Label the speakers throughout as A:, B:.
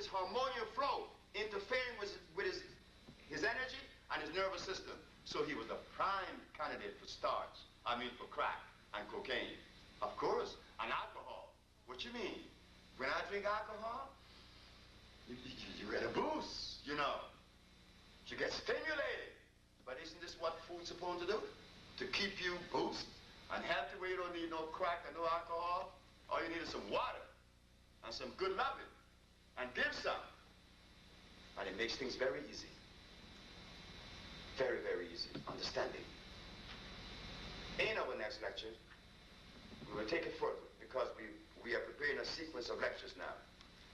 A: his hormonal flow interfering with his energy and his nervous system. So he was a prime candidate for for crack and cocaine. Of course, and alcohol. What you mean? When I drink alcohol, you get a boost, you know. You get stimulated. But isn't this what food's supposed to do? To keep you boosted and healthy, where you don't need no crack and no alcohol. All you need is some water and some good loving, and give some. And it makes things very easy. Very, very easy. Understanding. In our next lecture, we will take it further, because we are preparing a sequence of lectures now.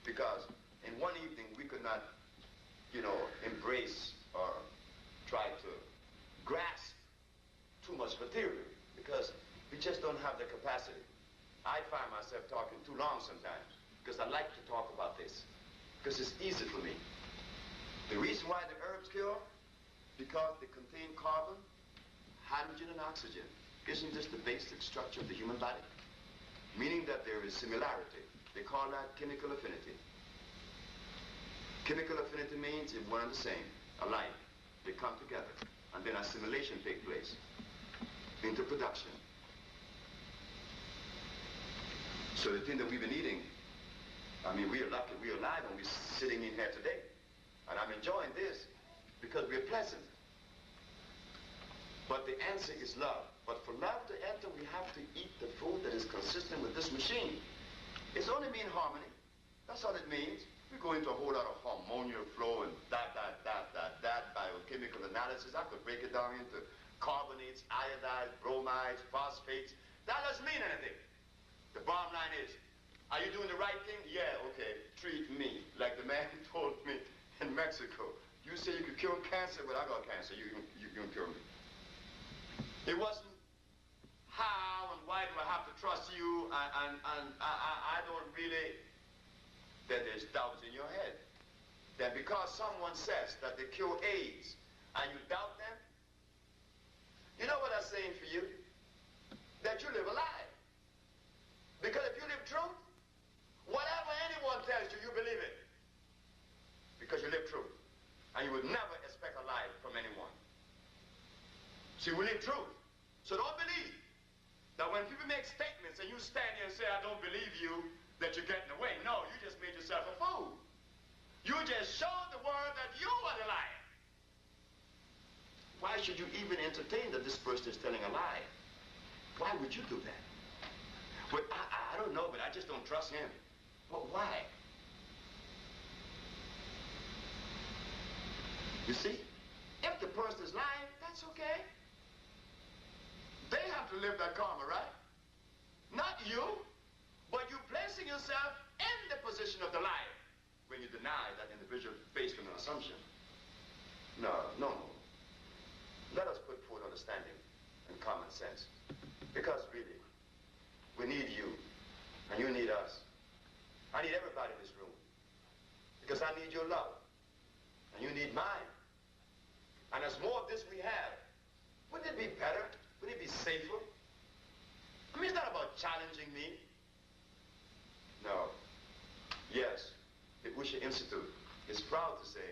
A: Because in one evening we could not, embrace or try to grasp too much material, because we just don't have the capacity. I find myself talking too long sometimes, because I like to talk about this, because it's easy for me. The reason why the herbs cure, because they contain carbon, hydrogen, and oxygen. Isn't this the basic structure of the human body? Meaning that there is similarity. They call that chemical affinity. Chemical affinity means if one and the same, alike, they come together, and then assimilation takes place into production. So the thing that we've been eating, we are lucky, we are alive, and we're sitting in here today. And I'm enjoying this because we're pleasant. But the answer is love. But for love to enter, we have to eat the food that is consistent with this machine. It's only mean harmony. That's all it means. We go into a whole lot of hormonal flow and that, biochemical analysis. I could break it down into carbonates, iodides, bromides, phosphates. That doesn't mean anything. The bottom line is, are you doing the right thing? Yeah, okay, treat me. Like the man told me in Mexico. You say you could cure cancer, but I got cancer. You can cure me. It wasn't how and why do I have to trust you, and I don't really, that there's doubts in your head. That because someone says that they cure AIDS and you doubt them, you know what I'm saying for you? That you live a lie. Because if you live truth, whatever anyone tells you, you believe it. Because you live truth. And you would never expect a lie from anyone. See, we live truth. So don't believe that when people make statements and you stand here and say, I don't believe you, that you're getting away. No, you just made yourself a fool. You just showed the world that you are the liar. Why should you even entertain that this person is telling a lie? Why would you do that? Well, I don't know, but I just don't trust him. Well, why? You see, if the person is lying, that's okay. They have to live that karma, right? Not you, but you placing yourself in the position of the liar when you deny that individual based on an assumption. No. Let us put forth understanding and common sense. Because really, we need you, and you need us. I need everybody in this room. Because I need your love, and you need mine. And as more of this we have, wouldn't it be better? Wouldn't it be safer? It's not about challenging me. No. Yes, the Usha Institute is proud to say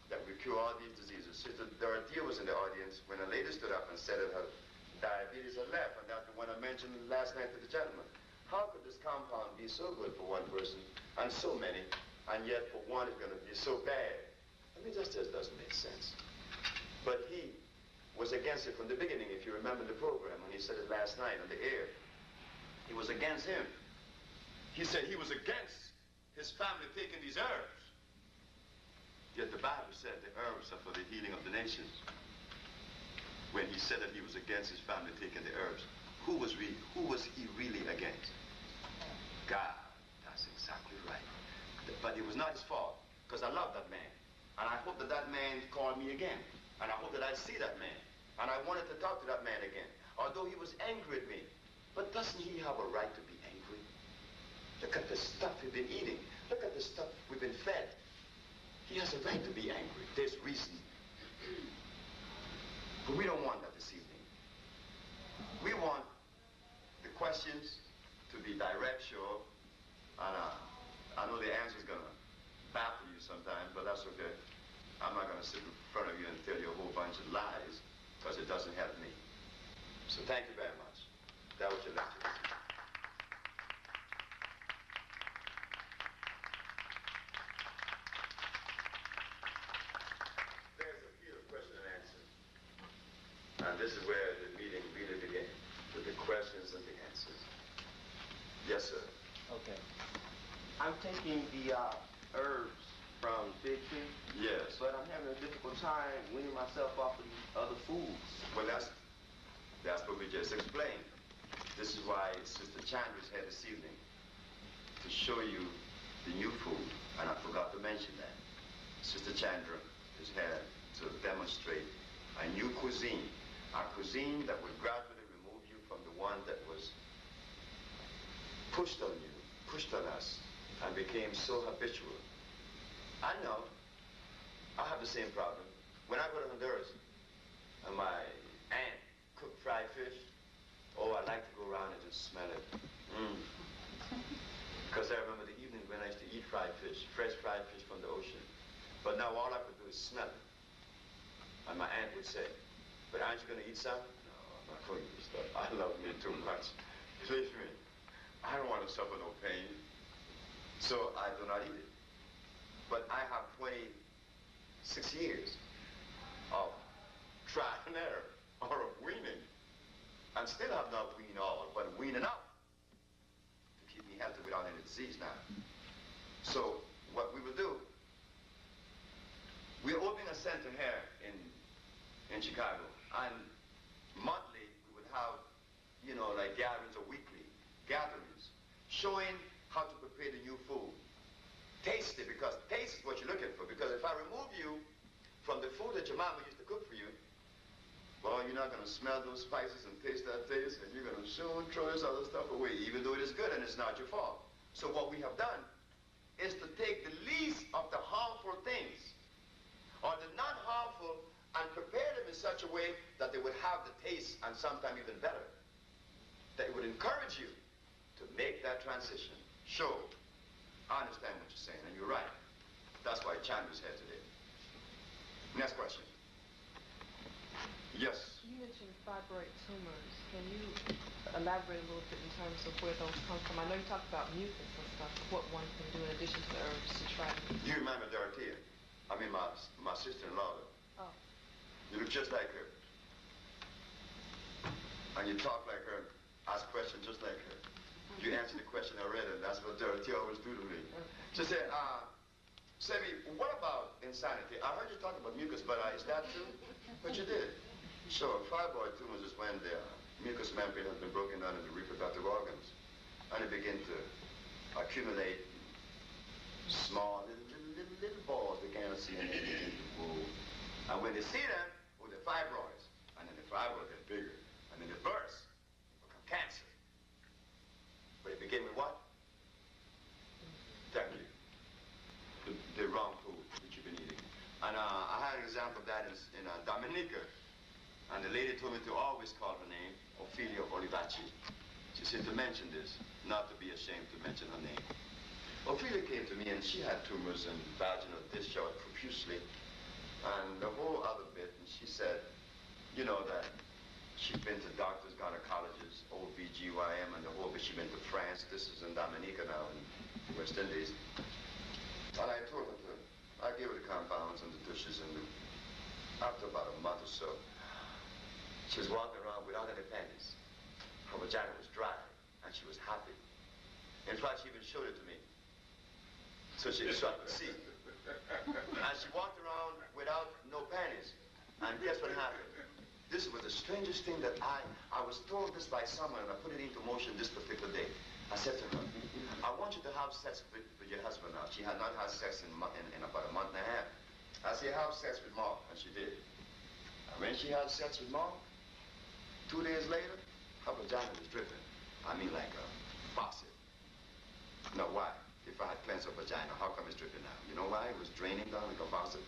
A: that we cure all these diseases. Sister Dorothea was in the audience when a lady stood up and said that her diabetes had left, and that's the one I mentioned last night to the gentleman. How could this compound be so good for one person and so many, and yet for one it's going to be so bad? That just doesn't make sense. But he was against it from the beginning, if you remember the program, when he said it last night on the air. He was against him. He said he was against his family taking these herbs. Yet the Bible said the herbs are for the healing of the nations. When he said that he was against his family taking the herbs, who was he really against? God. That's exactly right. But it was not his fault, because I love that man. And I hope that that man called me again. And I hope that I see that man. And I wanted to talk to that man again, although he was angry at me. But doesn't he have a right to be angry? Look at the stuff we've been eating. Look at the stuff we've been fed. He has a right to be angry. There's reason. But we don't want that this evening. We want the questions to be direct, sure. And I know the answer's going to baffle you sometimes, but that's okay. I'm not going to sit in front of you and tell you a whole bunch of lies, because it doesn't help me. So thank you very much. That was your lecture. There's a field of question and answer. And this is where the meeting really began, with the questions and the answers. Yes, sir.
B: Okay. I'm taking the herbs from Fig Tree.
A: Yes.
B: But I'm having a difficult time weaning myself off of these other foods.
A: Well, that's what we just explained. This is why Sister Chandra's here this evening, to show you the new food. And I forgot to mention that. Sister Chandra is here to demonstrate a new cuisine. A cuisine that would gradually remove you from the one that was pushed on you, pushed on us, and became so habitual. I know. I have the same problem. When I go to Honduras, and my aunt cooked fried fish, oh, I like to go around and just smell it. Because I remember the evening when I used to eat fried fish, fresh fried fish from the ocean. But now all I could do is smell it. And my aunt would say, but aren't you going to eat some? No, I'm not going to eat this stuff. I love meat too much. Believe me, I don't want to suffer no pain. So I do not eat it. But I have 26 years of trial and error, or of weaning, and still have not weaned all, but weaning out to keep me healthy without any disease now. So what we will do, we're opening a center here in Chicago, and monthly we would have, you know, like gatherings or weekly gatherings, showing how to prepare the new food. Taste it, because taste is what you're looking for. Because if I remove you from the food that your mama used to cook for you, well, you're not going to smell those spices and taste that taste, and you're going to soon throw this other stuff away, even though it is good and it's not your fault. So what we have done is to take the least of the harmful things, or the non-harmful, and prepare them in such a way that they would have the taste, and sometimes even better. That it would encourage you to make that transition. Sure. I understand what you're saying, and you're right. That's why Chandra's here today. Next question. Yes?
C: You mentioned fibroid tumors. Can you elaborate a little bit in terms of where those come from? I know you talked about mucus and stuff, what one can do in addition to the herbs to try to...
A: You remember Dorothea? I mean, my sister-in-law.
C: Oh.
A: You look just like her. And you talk like her, ask questions just like her. You answered the question already, and that's what Dorothy always do to me. She said, Sebi, what about insanity? I heard you talk about mucus, but is that true? But you did. Sure, fibroid tumors is when the mucous membrane has been broken down into reproductive organs, and it begin to accumulate small, little balls they cannot see, and they begin to grow. And when they see them, oh, they're fibroids, and then the fibroids get bigger, and then they burst, become cancer. But it began with what? Thank you. The wrong food that you've been eating. And I had an example of that in Dominica. And the lady told me to always call her name, Ophelia Olivaci. She said to mention this, not to be ashamed to mention her name. Ophelia came to me and she had tumors and vaginal discharge profusely. And the whole other bit, and she said, you know that she's been to doctors, gynecologists, OBGYN, and the whole bit. She's been to France. This is in Dominica now, in West Indies. And I told her I gave her the compounds and the douches, and after about a month or so, she was walking around without any panties. Her vagina was dry, and she was happy. In fact, she even showed it to me, so I could see. And she walked around without no panties, and guess what happened? This was the strangest thing that I was told this by someone, and I put it into motion this particular day. I said to her, I want you to have sex with your husband now. She had not had sex in about a month and a half. I said, have sex with Mark, and she did. And when she had sex with Mark, 2 days later, her vagina was dripping. I mean like a faucet. Now why? If I had cleansed her vagina, how come it's dripping now? You know why? It was draining down like a faucet.